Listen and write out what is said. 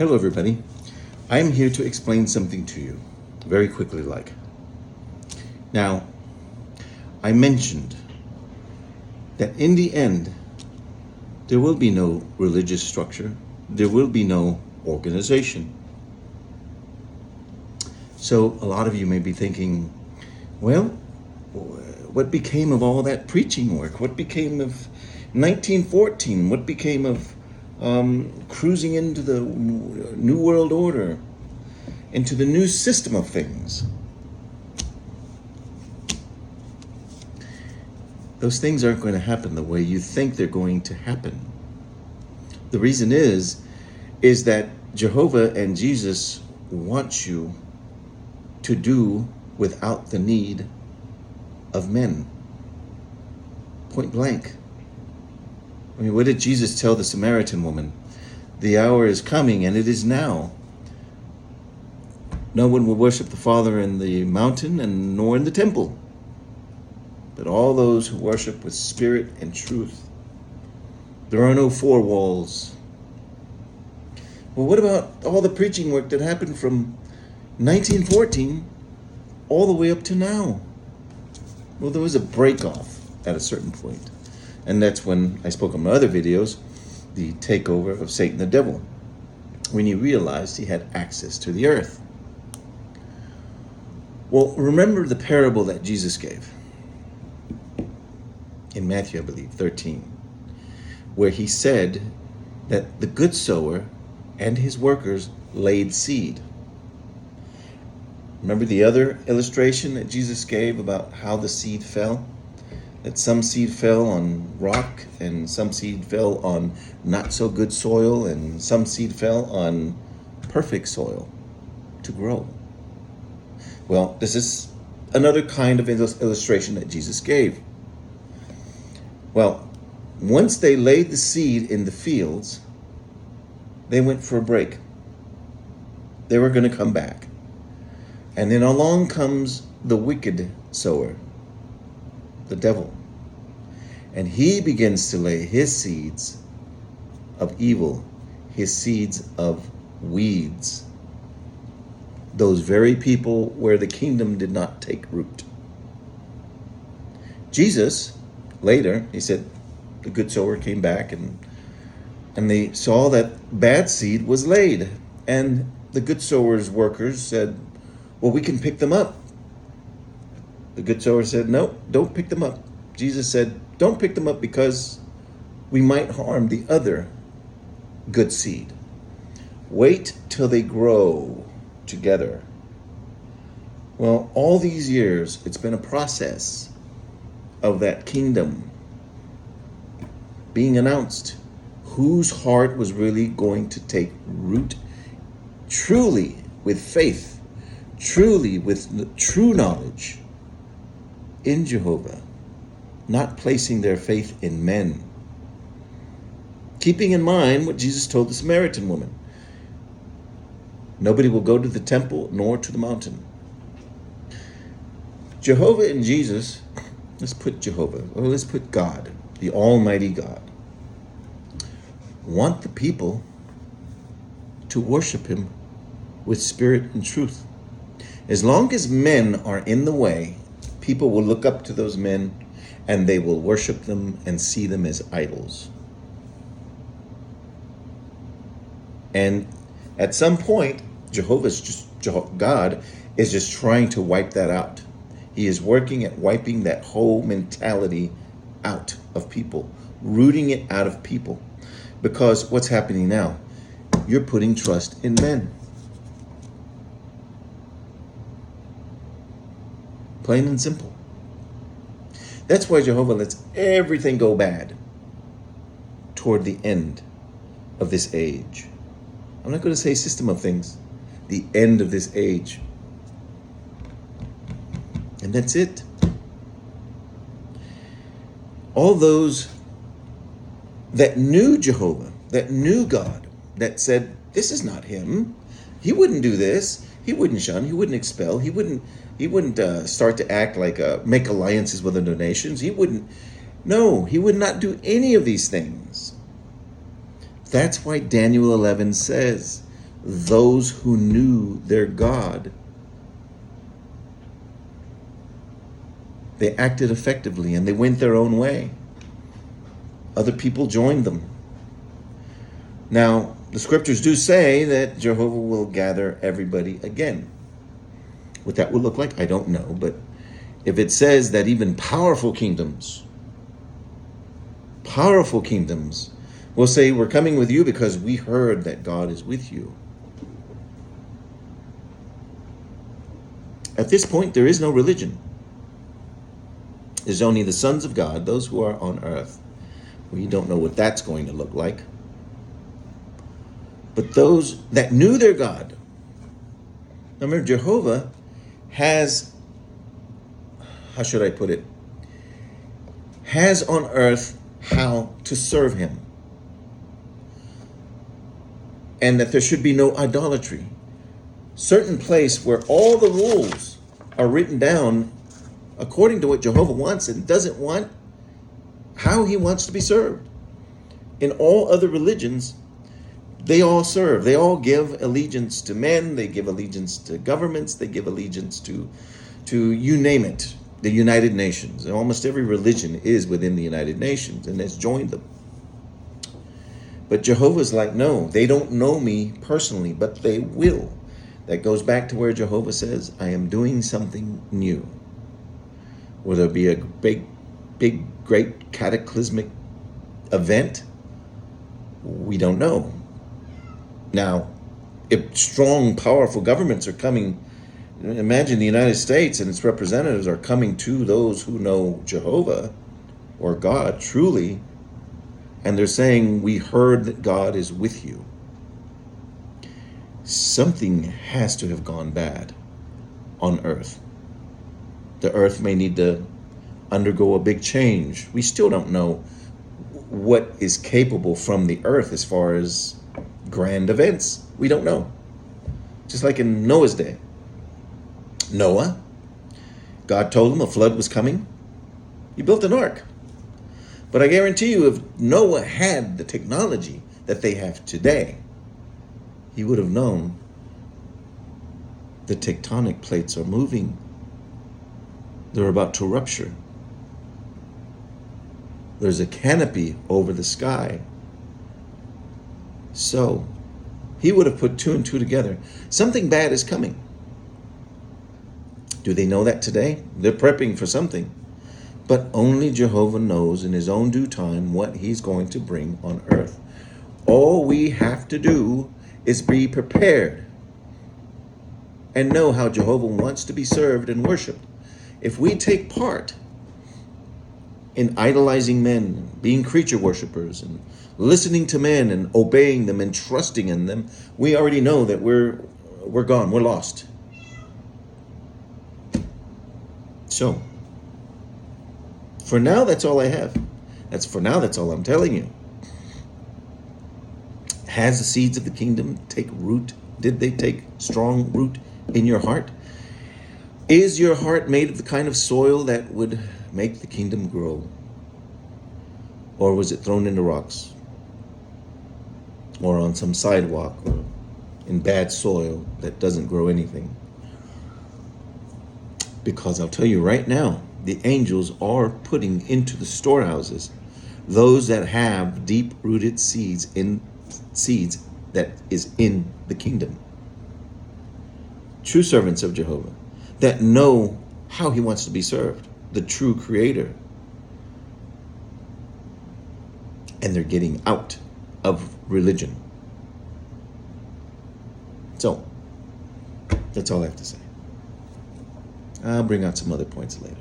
Hello everybody. I am here to explain something to you, very quickly like. Now, I mentioned that in the end, there will be no religious structure, there will be no organization. So a lot of you may be thinking, well, what became of all that preaching work? What became of 1914? What became of cruising into the New World Order, into the new system of things? Those things aren't going to happen the way you think they're going to happen. The reason is that Jehovah and Jesus want you to do without the need of men. Point blank. I mean, what did Jesus tell the Samaritan woman? The hour is coming, and it is now. No one will worship the Father in the mountain and nor in the temple, but all those who worship with spirit and truth. There are no four walls. Well, what about all the preaching work that happened from 1914 all the way up to now? Well, there was a break-off at a certain point. And that's when I spoke on my other videos, the takeover of Satan the devil, when he realized he had access to the earth. Well, remember the parable that Jesus gave in Matthew, I believe, 13, where he said that the good sower and his workers laid seed. Remember the other illustration that Jesus gave about how the seed fell? That some seed fell on rock, and some seed fell on not so good soil, and some seed fell on perfect soil to grow. Well, this is another kind of illustration that Jesus gave. Well, once they laid the seed in the fields, they went for a break. They were going to come back. And then along comes the wicked sower, the devil. And he begins to lay his seeds of evil, his seeds of weeds. Those very people where the kingdom did not take root. Jesus, later, he said, the good sower came back and they saw that bad seed was laid. And the good sower's workers said, well, we can pick them up. The good sower said, no, don't pick them up. Jesus said, don't pick them up because we might harm the other good seed. Wait till they grow together. Well, all these years, it's been a process of that kingdom being announced. Whose heart was really going to take root truly with faith, truly with true knowledge in Jehovah, not placing their faith in men. Keeping in mind what Jesus told the Samaritan woman. Nobody will go to the temple nor to the mountain. Jehovah and Jesus, let's put Jehovah, or let's put God, the Almighty God, want the people to worship him with spirit and truth. As long as men are in the way, people will look up to those men and they will worship them and see them as idols. And at some point, God is just trying to wipe that out. He is working at wiping that whole mentality out of people, rooting it out of people. Because what's happening now? You're putting trust in men. Plain and simple. That's why Jehovah lets everything go bad toward the end of this age. I'm not going to say system of things. The end of this age. And that's it. All those that knew Jehovah, that knew God, that said, this is not him. He wouldn't do this. He wouldn't shun. He wouldn't expel. He wouldn't start to act like make alliances with other nations. He would not do any of these things. That's why Daniel 11 says, those who knew their God. They acted effectively and they went their own way. Other people joined them. Now, the scriptures do say that Jehovah will gather everybody again. What that will look like, I don't know. But if it says that even powerful kingdoms will say, we're coming with you because we heard that God is with you. At this point, there is no religion. There's only the sons of God, those who are on earth. We don't know what that's going to look like. But those that knew their God. Remember, Jehovah has, how should I put it? Has on earth how to serve him. And that there should be no idolatry. Certain place where all the rules are written down according to what Jehovah wants and doesn't want, how he wants to be served. In all other religions, they all serve. They all give allegiance to men. They give allegiance to governments. They give allegiance to you name it, the United Nations. And almost every religion is within the United Nations and has joined them. But Jehovah's like, no, they don't know me personally, but they will. That goes back to where Jehovah says, I am doing something new. Will there be a big, great cataclysmic event? We don't know. Now, if strong, powerful governments are coming, imagine the United States and its representatives are coming to those who know Jehovah or God truly, and they're saying, we heard that God is with you. Something has to have gone bad on earth. The earth may need to undergo a big change. We still don't know what is capable from the earth as far as grand events. We don't know. Just like in Noah's day. Noah, God told him a flood was coming. He built an ark. But I guarantee you, if Noah had the technology that they have today, he would have known the tectonic plates are moving. They're about to rupture. There's a canopy over the sky. So, he would have put two and two together. Something bad is coming. Do they know that today? They're prepping for something. But only Jehovah knows in his own due time what he's going to bring on earth. All we have to do is be prepared and know how Jehovah wants to be served and worshiped. If we take part in idolizing men, being creature worshipers, and listening to men and obeying them and trusting in them, we already know that we're gone, we're lost. So, for now, that's all I have. That's all I'm telling you. Has the seeds of the kingdom take root? Did they take strong root in your heart? Is your heart made of the kind of soil that would make the kingdom grow? Or was it thrown into rocks? Or on some sidewalk? Or in bad soil that doesn't grow anything? Because I'll tell you right now, the angels are putting into the storehouses those that have deep-rooted seeds that is in the kingdom. True servants of Jehovah that know how he wants to be served, the true creator. And they're getting out of religion. So, that's all I have to say. I'll bring out some other points later.